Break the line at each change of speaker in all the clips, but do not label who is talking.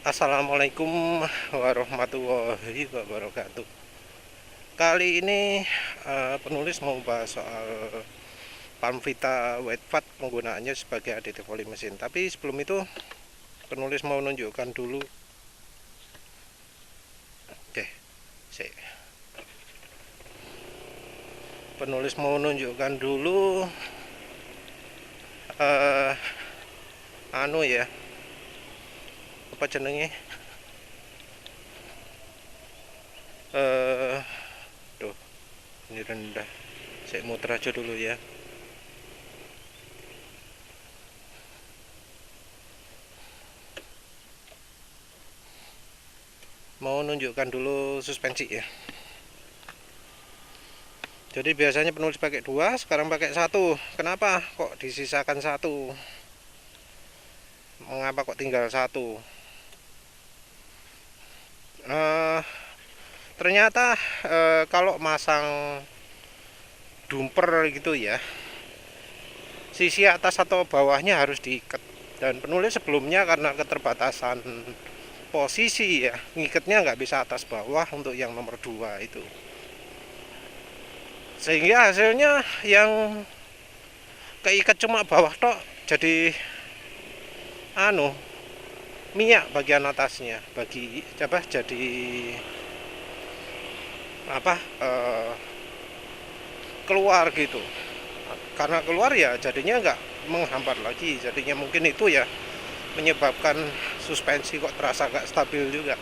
Assalamualaikum warahmatullahi wabarakatuh. Kali ini penulis mau bahas soal Palmvita White Fat, penggunaannya sebagai aditif oli mesin. Tapi sebelum itu penulis mau menunjukkan dulu. Oke, sih. Penulis mau menunjukkan dulu anu ya, apa jenenge? Tuh, ini rendah. Saya muter aja dulu ya. Mau nunjukkan dulu suspensi ya. Jadi biasanya penulis pakai 2, sekarang pakai 1. Kenapa kok disisakan 1? Mengapa kok tinggal 1? Ternyata kalau masang dumper gitu ya, sisi atas atau bawahnya harus diikat. Dan penulis sebelumnya karena keterbatasan posisi ya, ngikatnya nggak bisa atas bawah untuk yang nomor 2 itu. Sehingga hasilnya yang keikat cuma bawah tok, jadi minyak bagian atasnya, jadi keluar gitu. Karena keluar ya jadinya nggak menghambat lagi, jadinya mungkin itu ya menyebabkan suspensi kok terasa nggak stabil juga.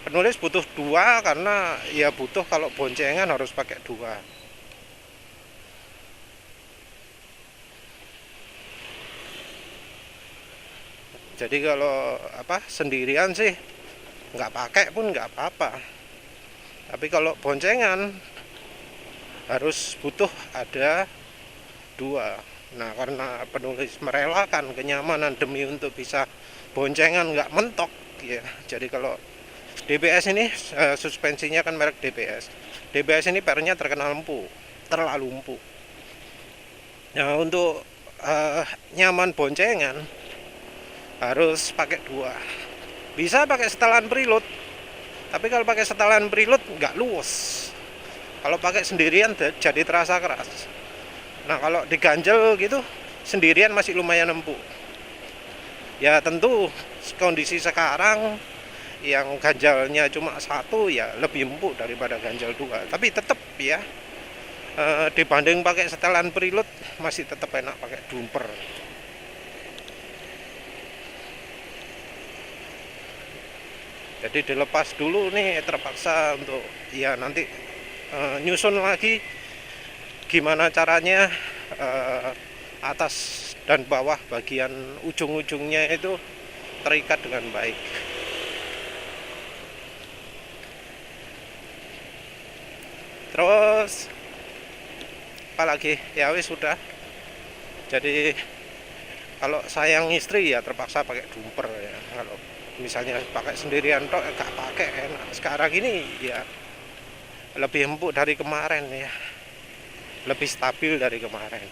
Penulis butuh 2 karena ya butuh, kalau boncengan harus pakai 2. Jadi kalau sendirian sih nggak pakai pun nggak apa-apa. Tapi kalau boncengan harus butuh ada 2. Nah, karena penulis merelakan kenyamanan demi untuk bisa boncengan nggak mentok ya. Jadi kalau DBS ini suspensinya kan merek DBS. DBS ini pernya terlalu empuk. Nah, untuk nyaman boncengan harus pakai 2. Bisa pakai setelan preload, tapi kalau pakai setelan preload nggak luwes. Kalau pakai sendirian jadi terasa keras. Nah, kalau diganjel gitu sendirian masih lumayan empuk. Ya tentu kondisi sekarang yang ganjalnya cuma 1 ya lebih empuk daripada ganjal 2. Tapi tetap ya, dibanding pakai setelan preload masih tetap enak pakai dumper. Jadi dilepas dulu nih, terpaksa untuk ya nanti nyusun lagi gimana caranya atas dan bawah bagian ujung-ujungnya itu terikat dengan baik. Terus apalagi ya wis sudah. Jadi kalau sayang istri ya terpaksa pakai dumper ya. Kalau misalnya pakai sendirian tok gak pakai enak. Sekarang ini ya lebih empuk dari kemarin ya, lebih stabil dari kemarin.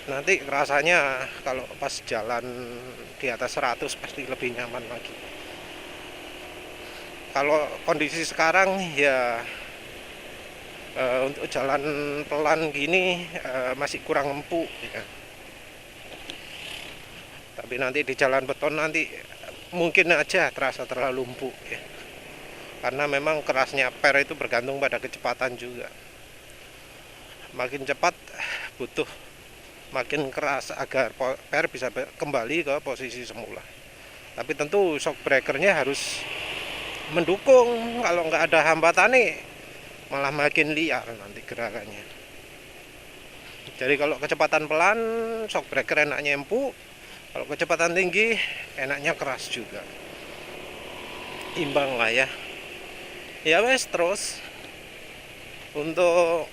Nanti rasanya kalau pas jalan di atas 100 pasti lebih nyaman lagi. Kalau kondisi sekarang ya untuk jalan pelan gini masih kurang empuk ya. Tapi nanti di jalan beton nanti mungkin aja terasa terlalu empuk ya. Karena memang kerasnya per itu bergantung pada kecepatan juga. Makin cepat butuh makin keras agar per bisa kembali ke posisi semula. Tapi tentu shock breakernya harus mendukung. Kalau nggak ada hambatan nih malah makin liar nanti gerakannya. Jadi kalau kecepatan pelan shock breaker enaknya empuk, kalau kecepatan tinggi enaknya keras juga. Imbang lah ya. Ya wes, terus untuk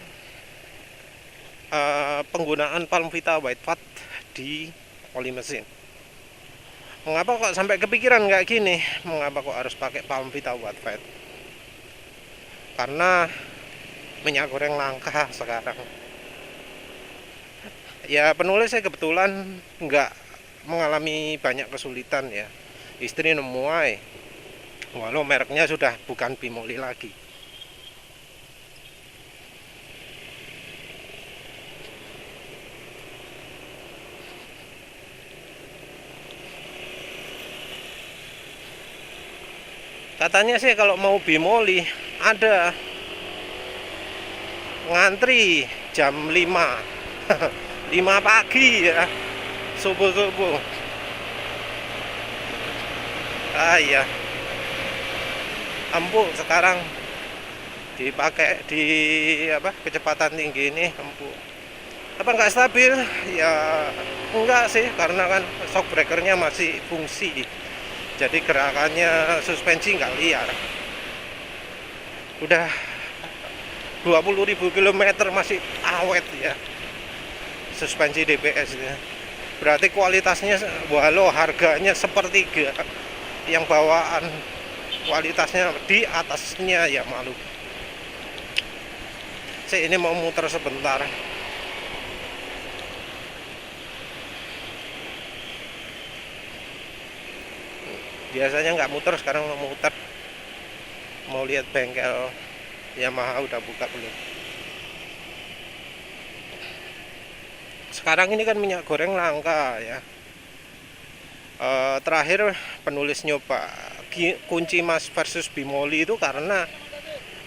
penggunaan Palmvita White Fat di oli mesin. Mengapa kok sampai kepikiran kayak gini? Mengapa kok harus pakai Palmvita White Fat? Karena minyak goreng langka sekarang. Ya penulis saya kebetulan nggak mengalami banyak kesulitan ya. Istri nemu ae. Walau mereknya sudah bukan Bimoli lagi. Katanya sih kalau mau Bimoli ada ngantri jam 5 5 pagi ya, subuh-subuh. Ah iya, empuk sekarang dipakai di apa kecepatan tinggi ini empuk. Apa nggak stabil? Ya enggak sih, karena kan shock breakernya masih fungsi. Jadi gerakannya suspensi nggak liar. Udah 20.000 km masih awet ya suspensi DBS ya. Berarti kualitasnya walau harganya sepertiga yang bawaan, kualitasnya di atasnya ya malu. Saya ini mau muter sebentar. Biasanya nggak muter, sekarang mau muter. Mau lihat bengkel Yamaha udah buka belum. Sekarang ini kan minyak goreng langka ya. Terakhir penulis nyoba kunci mas versus Bimoli itu karena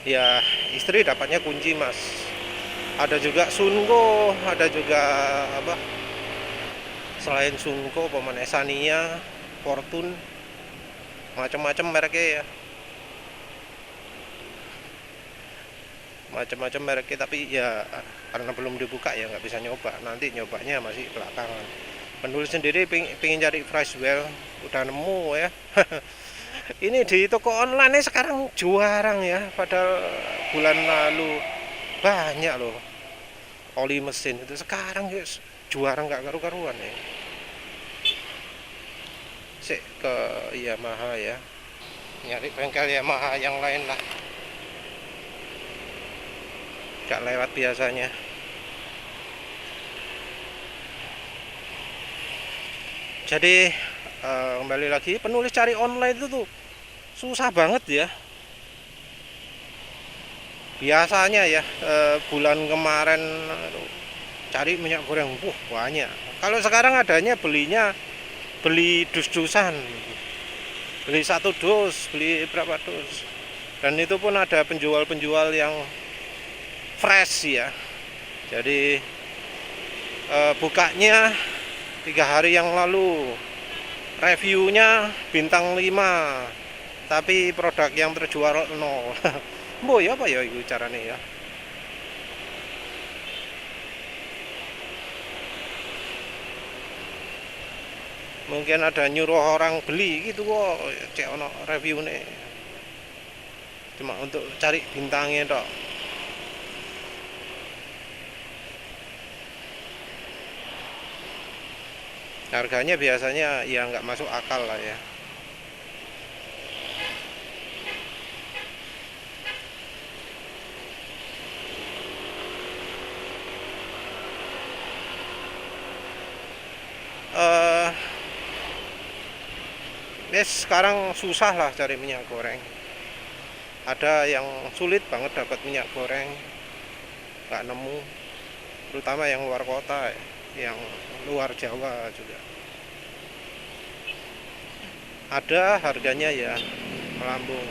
ya istri dapatnya kunci mas. Ada juga Sunko, ada juga apa selain Sunko pemain Esania, Fortune, macam-macam mereknya ya, macam-macam mereknya, tapi ya karena belum dibuka ya nggak bisa nyoba, nanti nyobanya masih belakangan. Penulis sendiri pengen cari fresh well, udah nemu ya. Ini di toko online sekarang jarang ya, padahal bulan lalu banyak loh oli mesin itu, sekarang ya jarang nggak karu-karuan ya. Sik ke Yamaha ya, nyari bengkel Yamaha yang lain lah, gak lewat biasanya. Jadi kembali lagi, penulis cari online itu tuh susah banget ya. Biasanya ya bulan kemarin cari minyak goreng banyak. Kalau sekarang adanya beli dus-dusan, beli 1 dus, beli berapa dus, dan itu pun ada penjual-penjual yang fresh ya. Jadi bukanya 3 hari yang lalu, reviewnya bintang 5, tapi produk yang terjual 0. Mbok ya apa ya itu caranya ya. Mungkin ada nyuruh orang beli gitu kok, cek ono review nih, cuma untuk cari bintangnya dok. Harganya biasanya ya nggak masuk akal lah ya. Sekarang susah lah cari minyak goreng. Ada yang sulit banget dapat minyak goreng, nggak nemu, terutama yang luar kota, yang luar Jawa juga. Ada harganya ya melambung.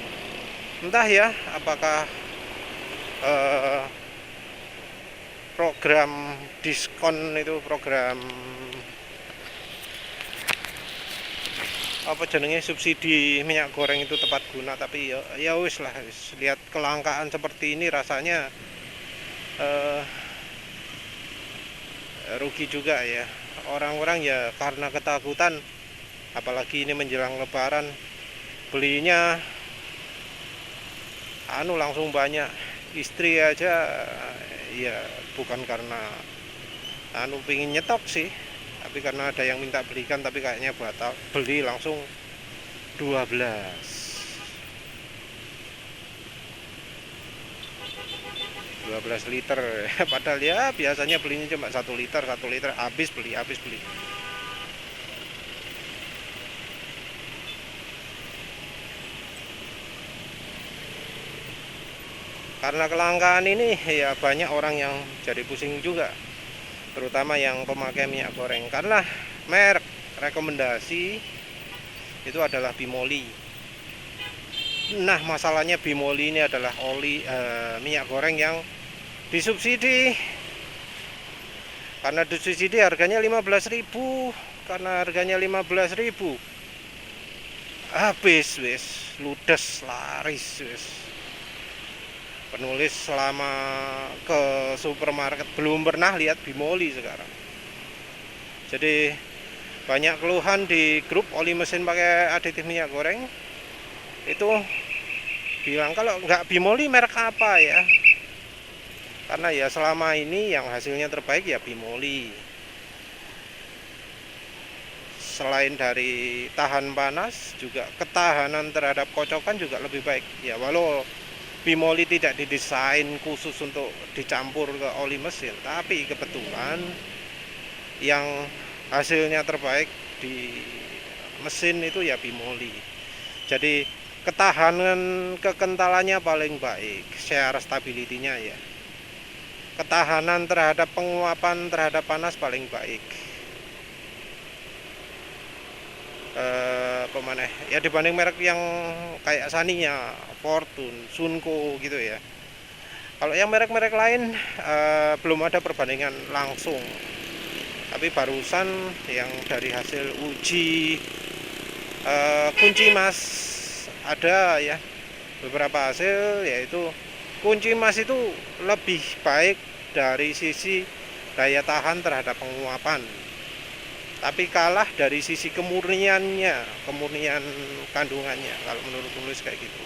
Entah ya apakah program diskon itu, program apa jenenge, subsidi minyak goreng itu tepat guna, tapi ya wis lah, lihat kelangkaan seperti ini rasanya rugi juga ya orang-orang ya, karena ketakutan, apalagi ini menjelang lebaran, belinya langsung banyak. Istri aja ya bukan karena pingin nyetok sih, tapi karena ada yang minta belikan, tapi kayaknya batal, beli langsung 12. 12 liter. Padahal ya biasanya belinya cuma 1 liter, 1 liter habis beli. Karena kelangkaan ini ya banyak orang yang jadi pusing juga, terutama yang pemakai minyak goreng. Karena merek rekomendasi itu adalah Bimoli. Nah, masalahnya Bimoli ini adalah minyak goreng yang disubsidi. Karena disubsidi harganya 15.000. Karena harganya 15.000 habis wis, ludes, laris wis. Penulis selama ke supermarket belum pernah lihat Bimoli sekarang. Jadi banyak keluhan di grup oli mesin pakai aditif minyak goreng. Itu bilang kalau nggak Bimoli merek apa ya? Karena ya selama ini yang hasilnya terbaik ya Bimoli. Selain dari tahan panas, juga ketahanan terhadap kocokan juga lebih baik. Ya walau Bimoli tidak didesain khusus untuk dicampur ke oli mesin, tapi kebetulan yang hasilnya terbaik di mesin itu ya Bimoli. Jadi ketahanan kekentalannya paling baik, share stability-nya ya. Ketahanan terhadap penguapan terhadap panas paling baik. Pemaneh ya dibanding merek yang kayak Sania, Fortune, Sunko gitu ya. Kalau yang merek-merek lain belum ada perbandingan langsung, tapi barusan yang dari hasil uji kunci mas ada ya beberapa hasil, yaitu kunci mas itu lebih baik dari sisi daya tahan terhadap penguapan, tapi kalah dari sisi kemurnian kandungannya kalau menurut penulis kayak gitu.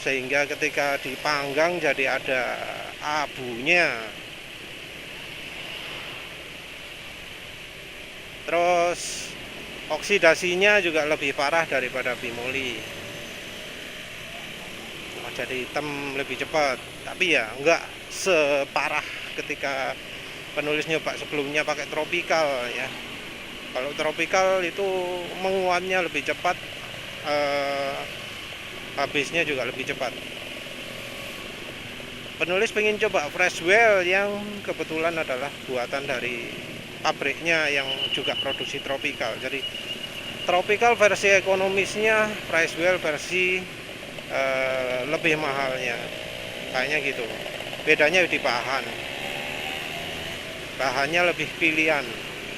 Sehingga ketika dipanggang jadi ada abunya. Terus oksidasinya juga lebih parah daripada Bimoli. Jadi hitam lebih cepat, tapi ya enggak separah ketika penulis nyoba sebelumnya pakai tropikal ya. Kalau tropikal itu menguapnya lebih cepat, habisnya juga lebih cepat. Penulis pengen coba fresh well yang kebetulan adalah buatan dari pabriknya yang juga produksi tropikal. Jadi tropikal versi ekonomisnya, fresh well versi lebih mahalnya, kayaknya gitu. Bedanya di bahannya lebih pilihan.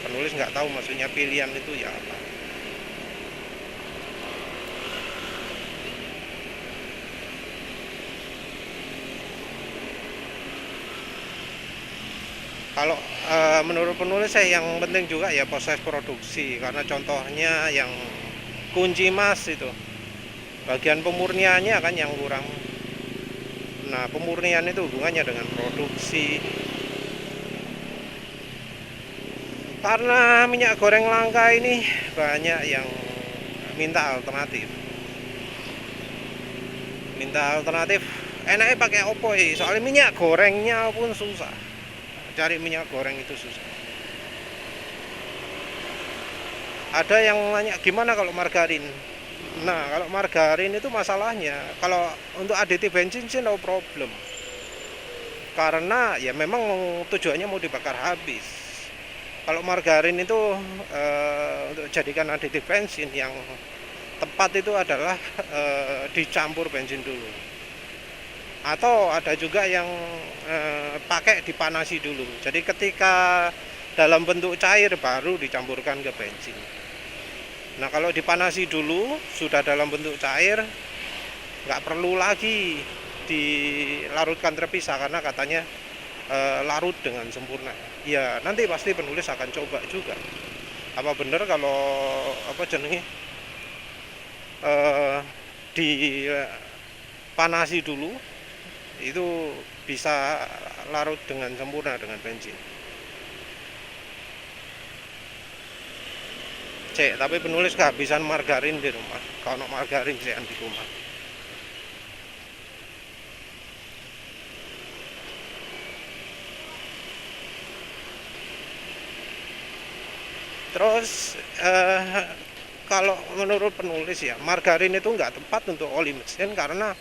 Penulis nggak tahu maksudnya pilihan itu ya apa. Kalau menurut penulis saya yang penting juga ya proses produksi, karena contohnya yang kunci mas itu bagian pemurniannya kan yang kurang. Nah, pemurnian itu hubungannya dengan produksi. Karena minyak goreng langka ini banyak yang minta alternatif. Enaknya pakai opo ya? Soalnya minyak gorengnya pun susah. Cari minyak goreng itu susah. Ada yang nanya gimana kalau margarin? Nah, kalau margarin itu masalahnya, kalau untuk aditif bensin sih no problem. Karena ya memang tujuannya mau dibakar habis. Kalau margarin itu untuk jadikan aditif bensin yang tepat itu adalah dicampur bensin dulu. Atau ada juga yang pakai dipanasi dulu. Jadi ketika dalam bentuk cair baru dicampurkan ke bensin. Nah, kalau dipanasi dulu sudah dalam bentuk cair, nggak perlu lagi dilarutkan terpisah karena katanya larut dengan sempurna. Ya nanti pasti penulis akan coba juga apa bener kalau dipanasi dulu itu bisa larut dengan sempurna dengan bensin. Tapi penulis kehabisan margarin di rumah. Kalau margarin di rumah. Terus kalau menurut penulis ya, margarin itu nggak tepat untuk oli mesin karena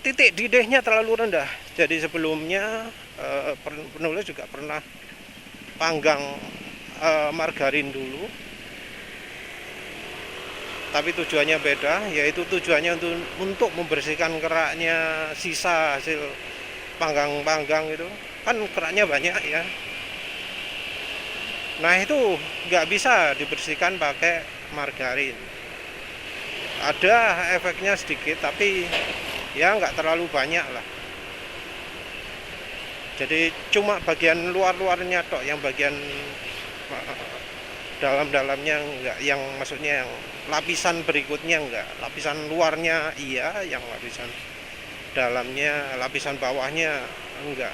titik didihnya terlalu rendah. Jadi sebelumnya penulis juga pernah panggang margarin dulu, tapi tujuannya beda, yaitu tujuannya untuk membersihkan keraknya sisa hasil panggang itu kan keraknya banyak ya. Nah itu nggak bisa dibersihkan pakai margarin. Ada efeknya sedikit, tapi ya nggak terlalu banyak lah. Jadi cuma bagian luar-luarnya tok, yang bagian dalam-dalamnya enggak, yang maksudnya yang lapisan berikutnya enggak. Lapisan luarnya iya, yang lapisan dalamnya, lapisan bawahnya enggak.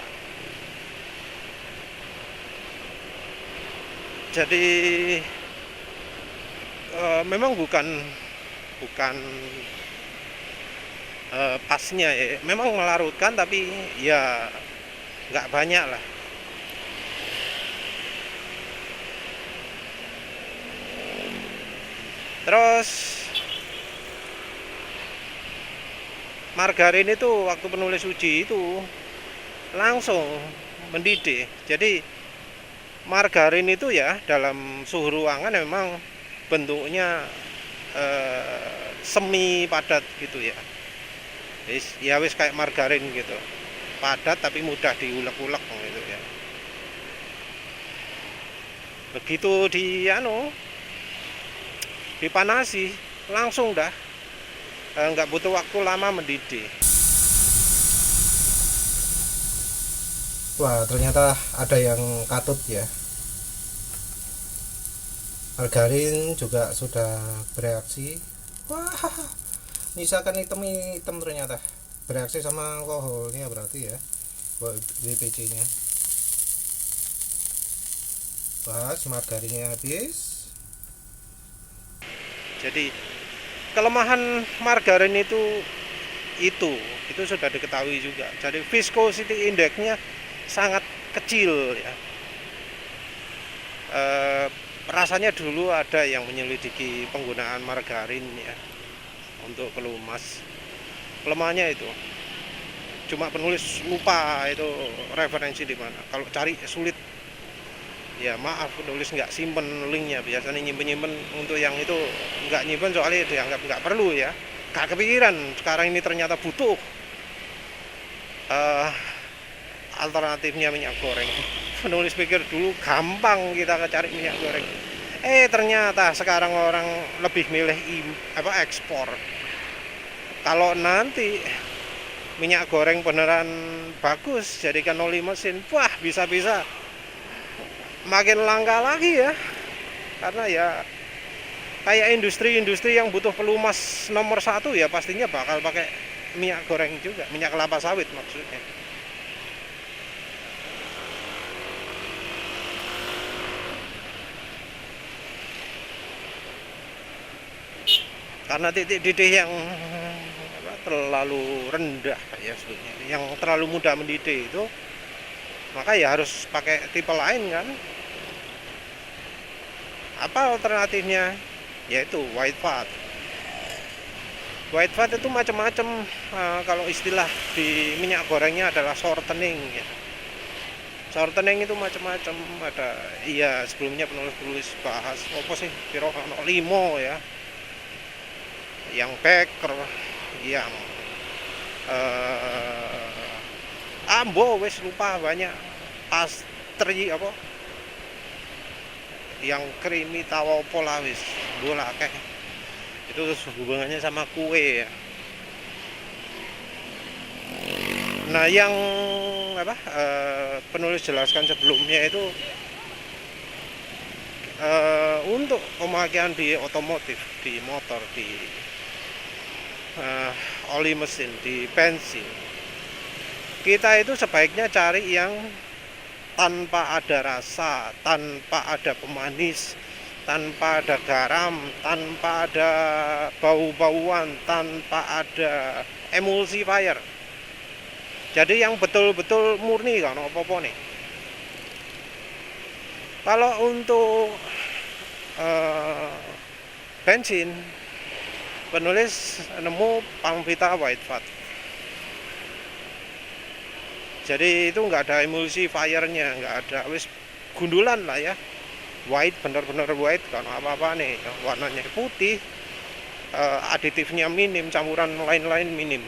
Jadi memang bukan pasnya ya, memang melarutkan, tapi ya nggak banyak lah. Terus margarin itu waktu penulis uji itu langsung mendidih. Jadi margarin itu ya dalam suhu ruangan memang bentuknya semi padat gitu ya. Ya wis kayak margarin gitu, padat tapi mudah diulek-ulek gitu ya. Begitu dipanasi langsung dah, nggak butuh waktu lama mendidih. Wah, ternyata ada yang katut ya. Margarin juga sudah bereaksi. Wah, misalkan hitam ternyata bereaksi sama alkoholnya berarti ya, WPC-nya. Wah, margarinnya habis. Jadi kelemahan margarin itu sudah diketahui juga. Jadi viscosity index-nya sangat kecil ya. Rasanya dulu ada yang menyelidiki penggunaan margarin ya untuk pelumas. Kelemahannya itu cuma penulis lupa itu referensi di mana. Kalau cari sulit. Ya maaf, penulis nggak simpen linknya. Biasanya nyimpen untuk yang itu nggak nyimpen soalnya dianggap nggak perlu ya. Gak kepikiran sekarang ini ternyata butuh alternatifnya minyak goreng. Penulis pikir dulu gampang kita cari minyak goreng. Ternyata sekarang orang lebih milih ekspor. Kalau nanti minyak goreng beneran bagus, jadikan oli mesin, wah bisa-bisa makin langka lagi ya. Karena ya kayak industri-industri yang butuh pelumas nomor 1 ya pastinya bakal pakai minyak goreng juga, minyak kelapa sawit maksudnya. Karena titik didih yang terlalu rendah ya sebetulnya, yang terlalu mudah mendidih itu, maka ya harus pakai tipe lain kan. Apa alternatifnya? Yaitu white fat. White fat itu macam-macam, kalau istilah di minyak gorengnya adalah shortening ya. Shortening itu macam-macam, ada iya sebelumnya penulis bahas apa sih, kira limo ya, yang baker, yang ambo wes lupa banyak, pastry apa, yang creamy tawa pola wis bola kayak itu hubungannya sama kue ya. Nah yang penulis jelaskan sebelumnya itu untuk pemakaian di otomotif, di motor, di oli mesin, di bensin, kita itu sebaiknya cari yang tanpa ada rasa, tanpa ada pemanis, tanpa ada garam, tanpa ada bau-bauan, tanpa ada emulsifier. Jadi yang betul-betul murni kan apa-apa nih. Kalau untuk eh, bensin, penulis nemu Palmvita White Fat. Jadi itu nggak ada emulsi fire-nya, nggak ada, wis gundulan lah ya, white, bener-bener white, kan apa-apa nih, warnanya putih, aditifnya minim, campuran lain-lain minim.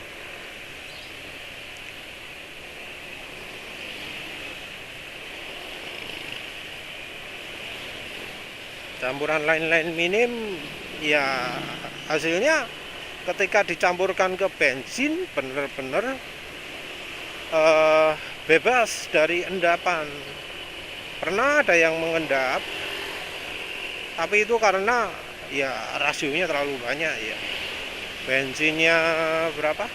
Campuran lain-lain minim, ya hasilnya ketika dicampurkan ke bensin bener-bener bebas dari endapan. Pernah ada yang mengendap, tapi itu karena ya rasionya terlalu banyak ya. Bensinnya berapa?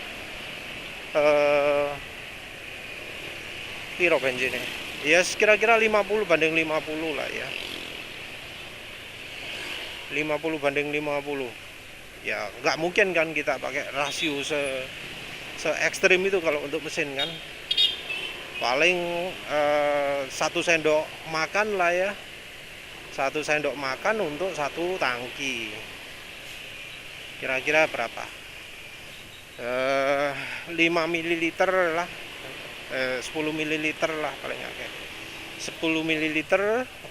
Kilo bensinnya ya kira-kira 50 banding 50 lah ya, 50 banding 50 ya. Nggak mungkin kan kita pakai rasio se ekstrim itu kalau untuk mesin kan. Paling 1 sendok makan lah ya, 1 sendok makan untuk 1 tangki. Kira-kira berapa? 5 ml lah, 10 ml lah paling agak. 10 ml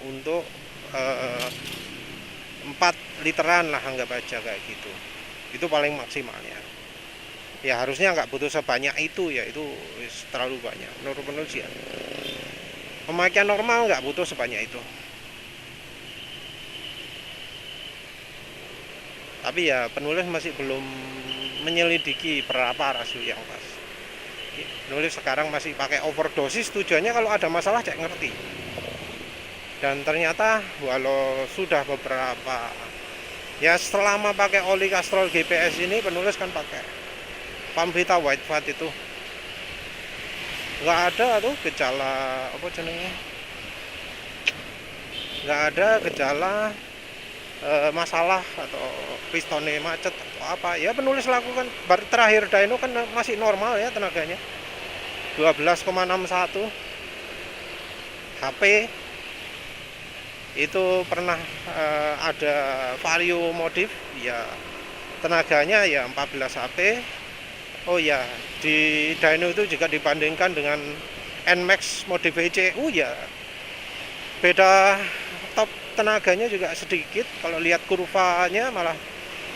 untuk 4 literan lah, anggap aja kayak gitu. Itu paling maksimalnya. Ya harusnya nggak butuh sebanyak itu ya, itu terlalu banyak menurut penelitian. Pemakaian normal nggak butuh sebanyak itu. Tapi ya penulis masih belum menyelidiki berapa rasio yang pas. Penulis sekarang masih pakai overdosis, tujuannya kalau ada masalah cek ngerti. Dan ternyata walau sudah beberapa ya, selama pakai oli Castrol GPS ini penulis kan pakai Palmvita White Fat itu nggak ada tuh gejala apa jenenge, nggak ada gejala masalah atau pistonnya macet atau apa ya. Penulis lakukan terakhir dyno kan masih normal ya tenaganya, 12,61 HP. Itu pernah ada vario modif ya, tenaganya ya 14 HP. Oh ya, di dyno itu juga dibandingkan dengan NMAX modif ECU ya, beda top tenaganya juga sedikit. Kalau lihat kurvanya malah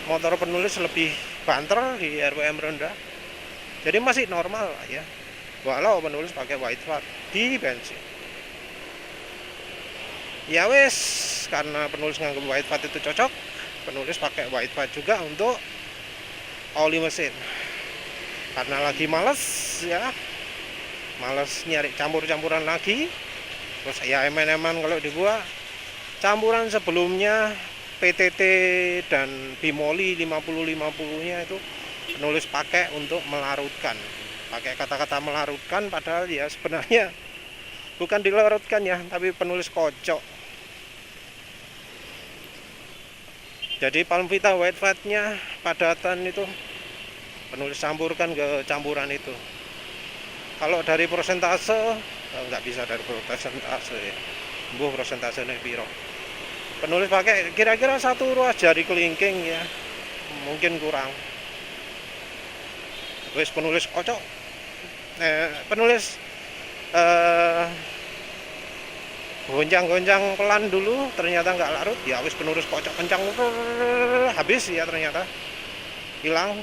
motor penulis lebih banter di RPM rendah. Jadi masih normal lah ya, walau penulis pakai White Fat di bensin. Ya wes, karena penulis nganggap White Fat itu cocok, penulis pakai White Fat juga untuk oli mesin. Karena lagi males ya, males nyari campur-campuran lagi. Terus ya eman-eman kalau dibuat campuran sebelumnya PTT dan bimoli 50-50 nya itu penulis pakai untuk melarutkan. Pakai kata-kata melarutkan, padahal ya sebenarnya bukan dilarutkan ya, tapi penulis kocok. Jadi Palmvita White Fat-nya padatan itu penulis campurkan ke campuran itu. Kalau dari persentase nggak bisa dari persentase ya, persentasenya piro. Penulis pakai kira-kira 1 ruas jari kelingking ya, mungkin kurang. Wis penulis kocok, penulis goncang-goncang pelan dulu, ternyata nggak larut ya, wis penulis kocok kencang, habis ya, ternyata hilang.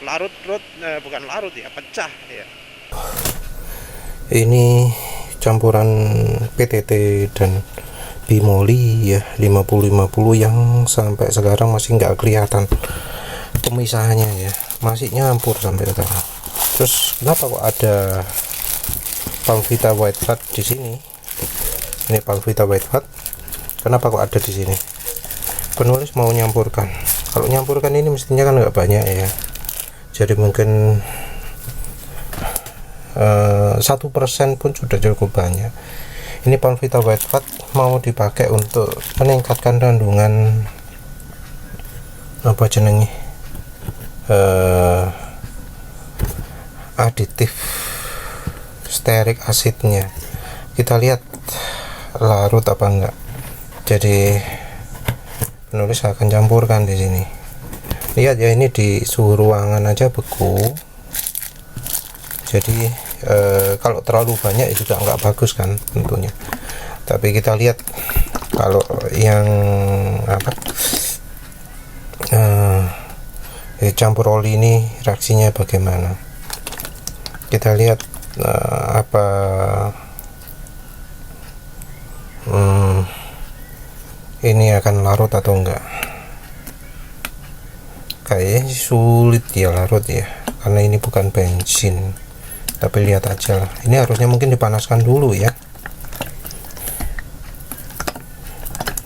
Bukan larut ya, pecah ya. Ini campuran PTT dan bimoli ya, 50-50 yang sampai sekarang masih nggak kelihatan pemisahannya ya, masih nyampur sampai sekarang. Terus kenapa kok ada Palmvita White Fat di sini? Ini Palmvita White Fat, kenapa kok ada di sini? Penulis mau nyampurkan. Kalau nyampurkan ini mestinya kan nggak banyak ya, jadi mungkin 1% pun sudah cukup banyak. Ini Palmvita White Fat mau dipakai untuk meningkatkan kandungan apa jenenge, aditif stearik asidnya. Kita lihat larut apa enggak. Jadi penulis akan campurkan di sini. Lihat ya, ini di suhu ruangan aja beku. Jadi kalau terlalu banyak juga nggak bagus kan tentunya. Tapi kita lihat kalau yang apa campur oli ini reaksinya bagaimana. Kita lihat apa ini akan larut atau enggak. Kayaknya sulit ya larut ya, karena ini bukan bensin. Tapi lihat aja lah, ini harusnya mungkin dipanaskan dulu ya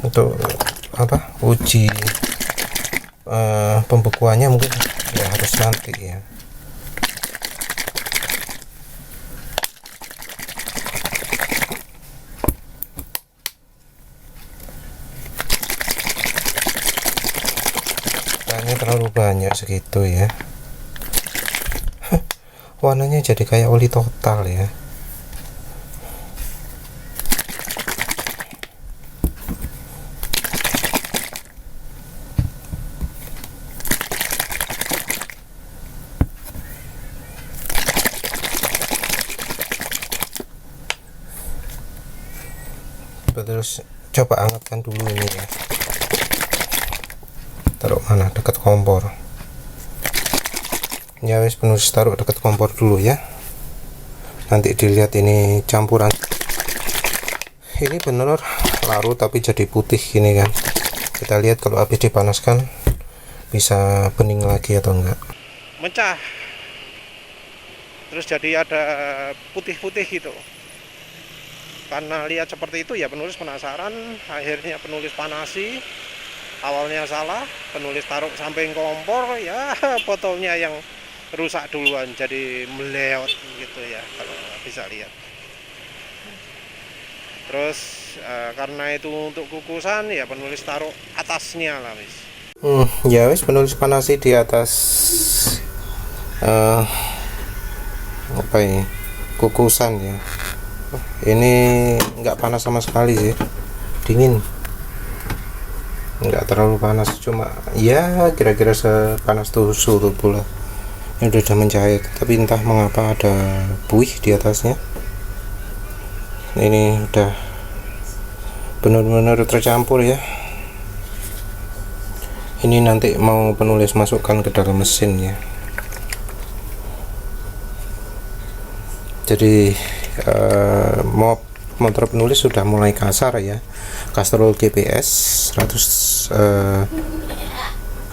untuk apa uji pembekuannya, mungkin ya harus nanti ya. Kayaknya terlalu banyak segitu ya. Warnanya jadi kayak oli total ya. Terus coba hangatkan dulu ini ya. Taruh mana? Dekat kompor. Ya wis, penulis taruh dekat kompor dulu ya. Nanti dilihat ini campuran. Ini bener larut tapi jadi putih gini kan. Kita lihat kalau habis dipanaskan bisa bening lagi atau enggak. Mecah. Terus jadi ada putih-putih gitu. Karena lihat seperti itu ya penulis penasaran, akhirnya penulis panasi. Awalnya salah, penulis taruh samping kompor, ya fotonya yang rusak duluan, jadi meleot gitu ya kalau bisa lihat. Terus karena itu untuk kukusan ya penulis taruh atasnya lah wis. Ya wis, penulis panasi di atas apa ini kukusan ya. Ini nggak panas sama sekali sih, dingin, nggak terlalu panas, cuma ya kira-kira sepanas suhu tubuh lah. Ini udah mencair, tapi entah mengapa ada buih di atasnya. Ini udah benar-benar tercampur ya. Ini nanti mau penulis masukkan ke dalam mesin ya. Jadi motor penulis sudah mulai kasar ya. Castrol GPS 100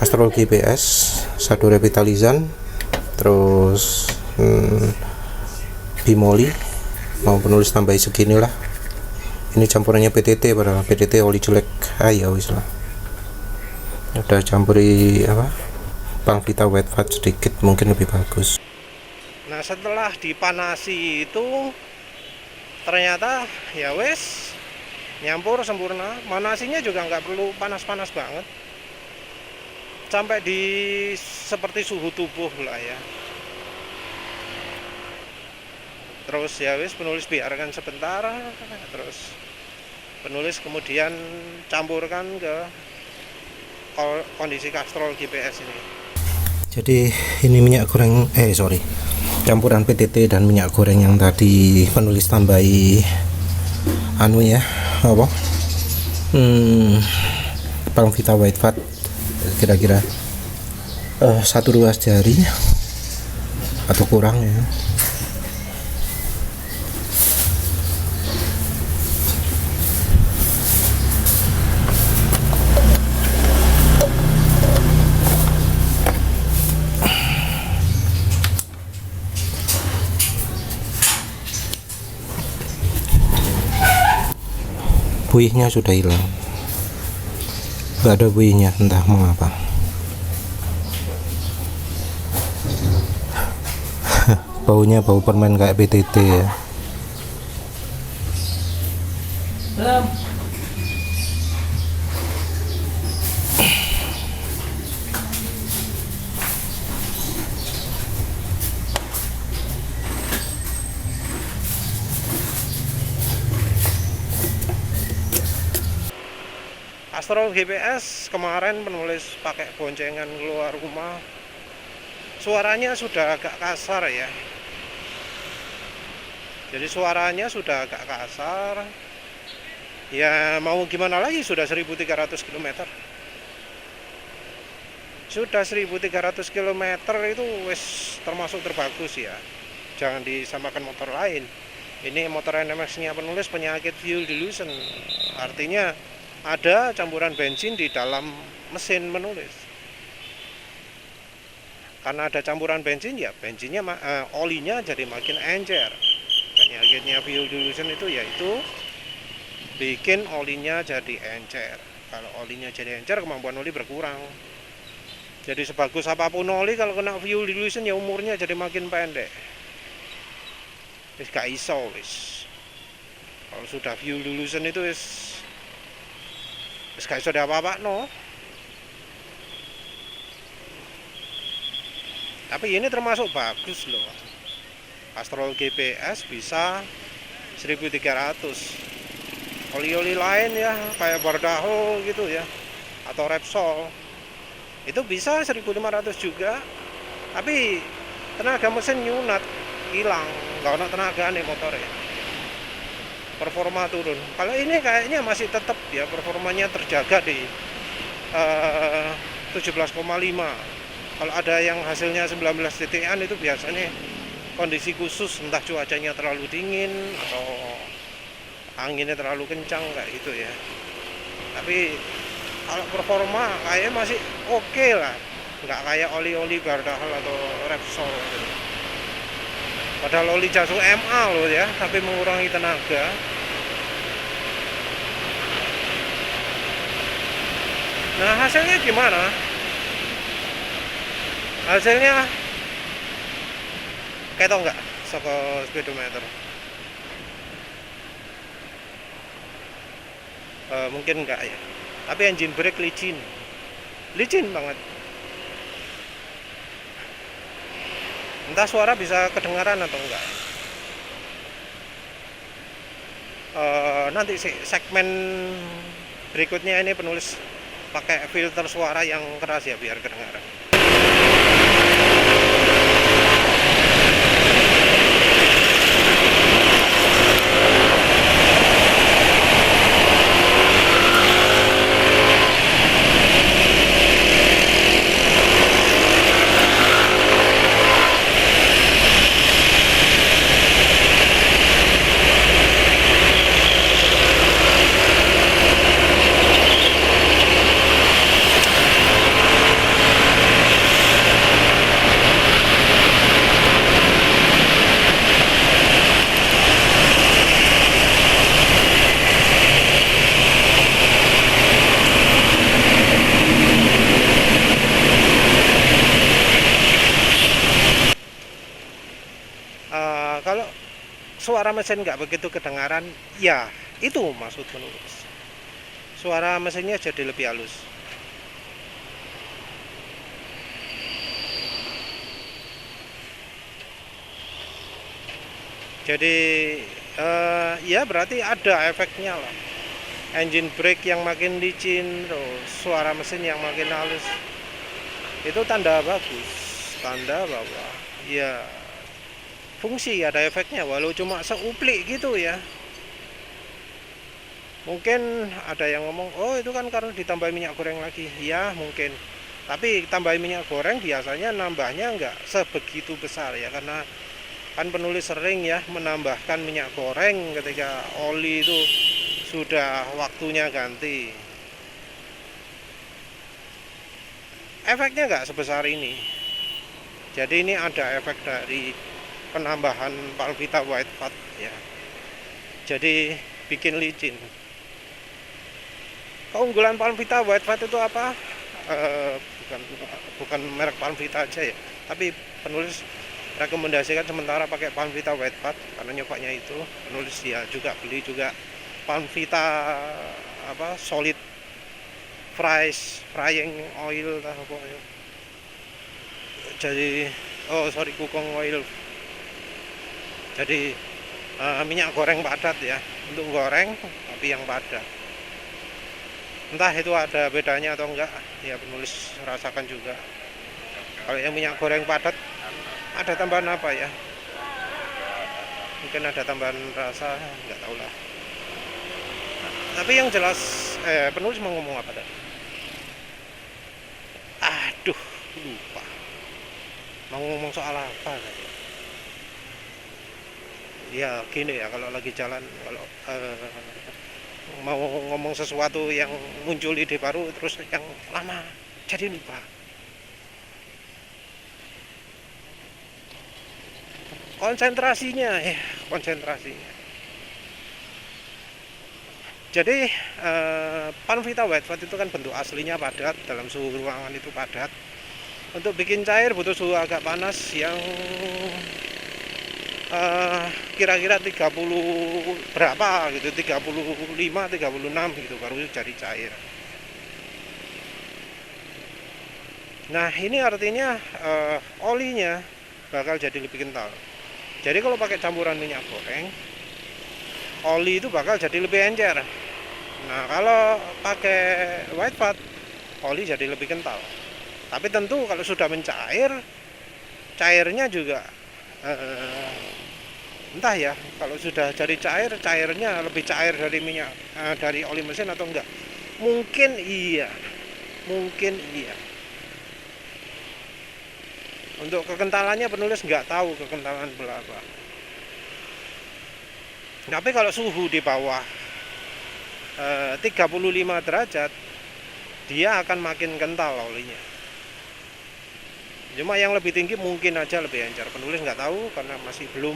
Castrol GPS Shadow Revitalizan, terus bimoli mau penulis tambahin segini lah. Ini campurannya PTT, padahal PTT oli jelek. Ya wis lah, udah campuri apa Pangvita White Fat sedikit, mungkin lebih bagus. Nah setelah dipanasi itu ternyata ya wes nyampur sempurna. Manasinya juga nggak perlu panas-panas banget, sampai di seperti suhu tubuh lah ya. Terus ya wes penulis biarkan sebentar, terus penulis kemudian campurkan ke kondisi Castrol GPS ini. Jadi ini minyak goreng campuran PTT dan minyak goreng yang tadi penulis tambahi anu ya, apa Pangvita White Fat, kira-kira 1 ruas jari atau kurang ya. Buihnya sudah hilang, nggak ada buihnya, entah mengapa. Baunya bau permen kayak PTT ya. Astro GPS kemarin penulis pakai boncengan keluar rumah, suaranya sudah agak kasar ya. Jadi suaranya sudah agak kasar. Ya mau gimana lagi, sudah 1300 km. Sudah 1300 km itu wis termasuk terbagus ya. Jangan disamakan motor lain. Ini motor NMAX-nya penulis penyakit fuel dilution. Artinya ada campuran bensin di dalam mesin penulis. Karena ada campuran bensin ya bensinnya olinya jadi makin encer. Penyakitnya fuel dilution itu yaitu bikin olinya jadi encer. Kalau olinya jadi encer, kemampuan oli berkurang. Jadi sebagus apapun oli, kalau kena fuel dilution ya umurnya jadi makin pendek. Wis gak iso wis. Kalau sudah fuel dilution itu wis gak iso apa-apa no. Tapi ini termasuk bagus loh. Astro GPS bisa 1300. Oli-oli lain ya kayak Bardaho gitu ya, atau Repsol itu bisa 1500 juga, tapi tenaga mesin nyunat, hilang, nggak ada tenaga nih motornya, performa turun. Kalau ini kayaknya masih tetap ya, performanya terjaga di 17,5. Kalau ada yang hasilnya 19 titik-an itu biasanya kondisi khusus, entah cuacanya terlalu dingin atau anginnya terlalu kencang kayak gitu ya. Tapi kalau performa kayaknya masih oke lah, nggak kayak oli-oli Bardahal atau Repsol gitu. Padahal oli Jasu MA loh ya, tapi mengurangi tenaga. Nah hasilnya gimana? Hasilnya ketok nggak saka speedometer? Mungkin enggak ya, tapi engine brake licin banget. Entah suara bisa kedengaran atau enggak. Nanti segmen berikutnya ini penulis pakai filter suara yang keras ya biar kedengaran. Kalau suara mesin nggak begitu kedengaran, ya itu maksud penulis. Suara mesinnya jadi lebih halus. Jadi ya berarti ada efeknya lah. Engine brake yang makin licin, terus suara mesin yang makin halus. Itu tanda bagus, tanda bahwa ya fungsi ada efeknya, walau cuma seuplik gitu ya. Mungkin ada yang ngomong, oh itu kan karena ditambah minyak goreng lagi. Ya mungkin, tapi tambah minyak goreng biasanya nambahnya nggak sebegitu besar ya, karena kan penulis sering ya menambahkan minyak goreng ketika oli itu sudah waktunya ganti. Efeknya nggak sebesar ini. Jadi ini ada efek dari penambahan Palvita White Fat ya, jadi bikin licin. Keunggulan Palvita White Fat itu apa? Bukan merek Palvita aja ya, tapi penulis rekomendasikan sementara pakai Palvita White Fat karena nyokoknya itu. Penulis ya juga beli juga Palvita solid frying oil apa ya. Jadi cooking oil. Jadi minyak goreng padat ya, untuk goreng tapi yang padat. Entah itu ada bedanya atau enggak, ya penulis rasakan juga. Kalau yang minyak goreng padat, ada tambahan apa ya? Mungkin ada tambahan rasa, nggak tahu lah. Tapi yang jelas, penulis mau ngomong apa tadi? Aduh, lupa. Mau ngomong soal apa tadi? Ya gini ya, kalau lagi jalan, kalau mau ngomong sesuatu yang muncul ide baru, terus yang lama jadi lupa. Konsentrasinya, konsentrasinya. Jadi Panvita White Fat itu kan bentuk aslinya padat, dalam suhu ruangan itu padat. Untuk bikin cair butuh suhu agak panas yang kira-kira 30 berapa gitu, 35, 36 gitu baru jadi cair. Nah ini artinya olinya bakal jadi lebih kental. Jadi kalau pakai campuran minyak goreng, oli itu bakal jadi lebih encer. Nah kalau pakai white fat, oli jadi lebih kental. Tapi tentu kalau sudah mencair, cairnya juga entah ya, kalau sudah jadi cair, cairnya lebih cair dari minyak, dari oli mesin atau enggak. Mungkin iya, mungkin iya. Untuk kekentalannya penulis nggak tahu kekentalan berapa. Tapi kalau suhu di bawah 35 derajat, dia akan makin kental olinya. Cuma yang lebih tinggi mungkin aja lebih encer. Penulis nggak tahu karena masih belum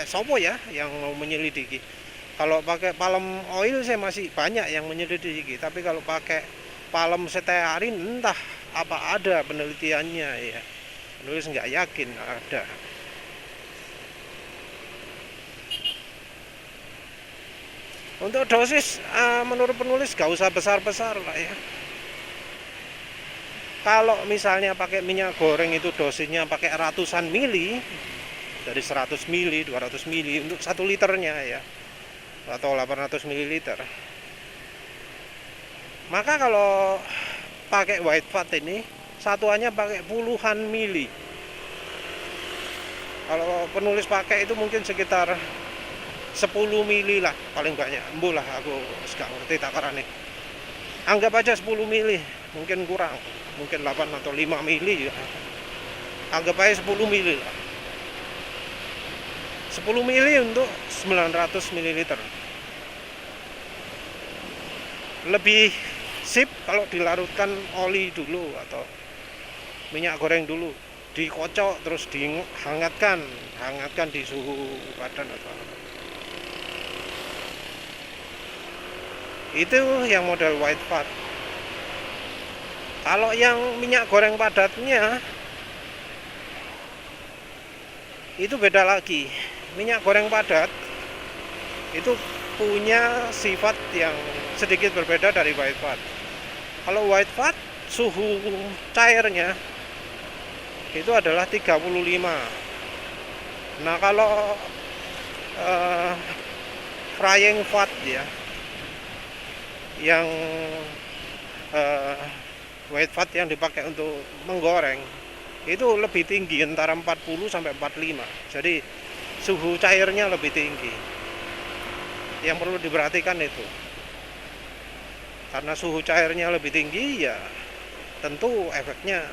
sopo ya yang mau menyelidiki. Kalau pakai palm oil saya masih banyak yang menyelidiki, tapi kalau pakai palm stearin entah apa ada penelitiannya ya. Penulis nggak yakin ada. Untuk dosis menurut penulis gak usah besar-besar lah ya. Kalau misalnya pakai minyak goreng itu dosisnya pakai ratusan mili, dari 100 mili, 200 mili untuk 1 liternya ya, atau 800 mililiter. Maka kalau pakai white fat ini satuannya pakai puluhan mili. Kalau penulis pakai itu mungkin sekitar 10 mili lah paling banyak. Embuh lah aku gak ngerti takarannya. Anggap aja 10 mili, mungkin kurang, mungkin 8 atau 5 mili ya. Anggap aja 10 mili lah. 10 mili untuk 900 mililiter. Lebih sip kalau dilarutkan oli dulu atau minyak goreng dulu, dikocok terus dihangatkan di suhu padan atau itu yang model white fat. Kalau yang minyak goreng padatnya itu beda lagi. Minyak goreng padat itu punya sifat yang sedikit berbeda dari white fat. Kalau white fat suhu cairnya itu adalah 35. Nah kalau frying fat ya, yang white fat yang dipakai untuk menggoreng itu lebih tinggi, antara 40 sampai 45. Jadi suhu cairnya lebih tinggi. Yang perlu diperhatikan itu. Karena suhu cairnya lebih tinggi ya tentu efeknya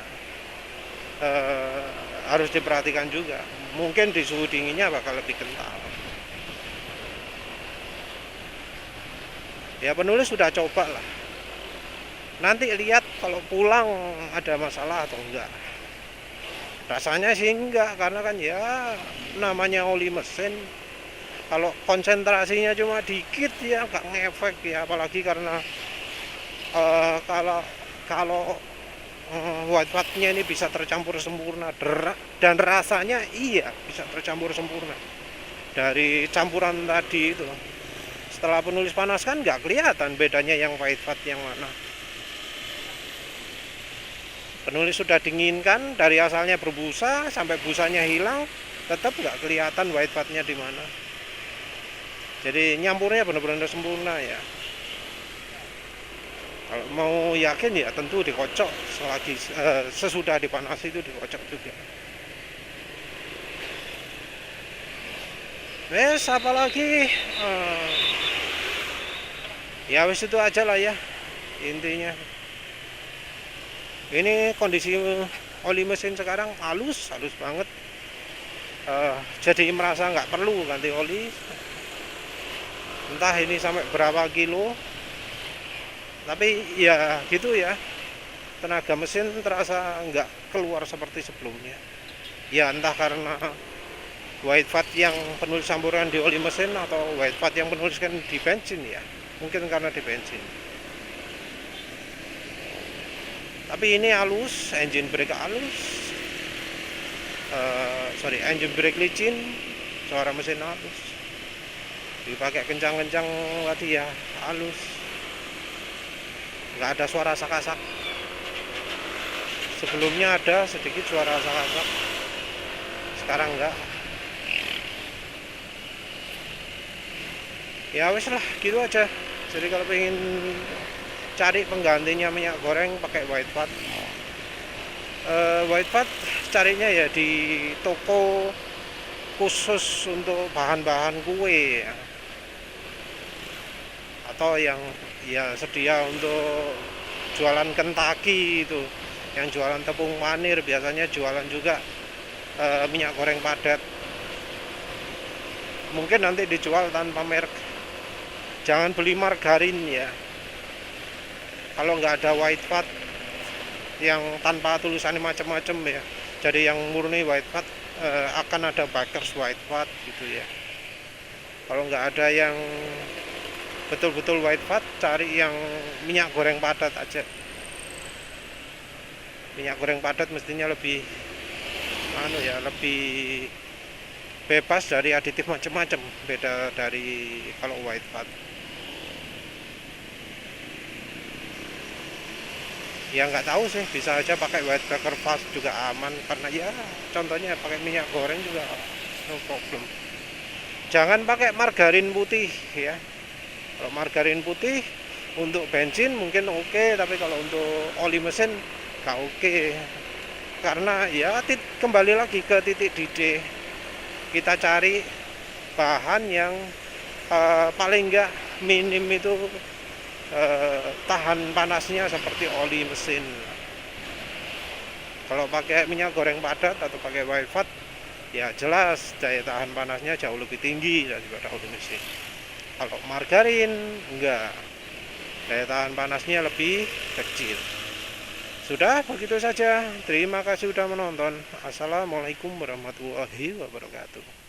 harus diperhatikan juga. Mungkin di suhu dinginnya bakal lebih kental. Ya penulis sudah coba lah. Nanti lihat kalau pulang ada masalah atau enggak. Rasanya sih enggak, karena kan ya namanya oli mesin. Kalau konsentrasinya cuma dikit ya enggak ngefek ya, apalagi karena kalau white fatnya ini bisa tercampur sempurna dan rasanya iya bisa tercampur sempurna dari campuran tadi itu. Setelah penulis panaskan nggak kelihatan bedanya yang white fat yang mana. Penulis sudah dinginkan dari asalnya berbusa sampai busanya hilang, tetap nggak kelihatan white fatnya di mana. Jadi nyampurnya benar-benar sempurna ya. Kalau mau yakin ya tentu dikocok sesudah dipanasi itu dikocok juga. Wes apalagi ya wes itu aja lah ya intinya. Ini kondisi oli mesin sekarang halus banget. Jadi merasa nggak perlu ganti oli. Entah ini sampai berapa kilo. Tapi ya gitu ya. Tenaga mesin terasa nggak keluar seperti sebelumnya. Ya entah karena white fat yang penulis campuran di oli mesin atau white fat yang penuliskan di bensin ya. Mungkin karena di bensin. Tapi ini halus, engine brake halus. Engine brake licin, suara mesin halus. Dipakai kencang-kencang tadi ya halus. Nggak ada suara sak-sak. Sebelumnya ada sedikit suara sak-sak. Sekarang enggak. Ya wes lah gitu aja. Jadi kalau pengen cari penggantinya minyak goreng pakai white fat, white fat carinya ya di toko khusus untuk bahan-bahan kue ya. Atau yang ya sedia untuk jualan Kentucky itu, yang jualan tepung manir biasanya jualan juga minyak goreng padat. Mungkin nanti dijual tanpa merek. Jangan beli margarin ya. Kalau nggak ada white fat yang tanpa tulisannya macam-macam ya. Jadi yang murni white fat akan ada Bakers white fat gitu ya. Kalau nggak ada yang betul-betul white fat, cari yang minyak goreng padat aja. Minyak goreng padat mestinya lebih lebih bebas dari aditif macam-macam, beda dari kalau white fat. Ya nggak tahu sih, bisa aja pakai white baker fast juga aman, karena ya contohnya pakai minyak goreng juga no problem. Jangan pakai margarin putih ya. Kalau margarin putih untuk bensin mungkin oke, tapi kalau untuk oli mesin nggak oke. Karena ya kembali lagi ke titik didih. Kita cari bahan yang paling nggak minim itu tahan panasnya seperti oli mesin. Kalau pakai minyak goreng padat atau pakai white fat, ya jelas daya tahan panasnya jauh lebih tinggi daripada oli mesin. Kalau margarin enggak, daya tahan panasnya lebih kecil. Sudah begitu saja. Terima kasih sudah menonton. Assalamualaikum warahmatullahi wabarakatuh.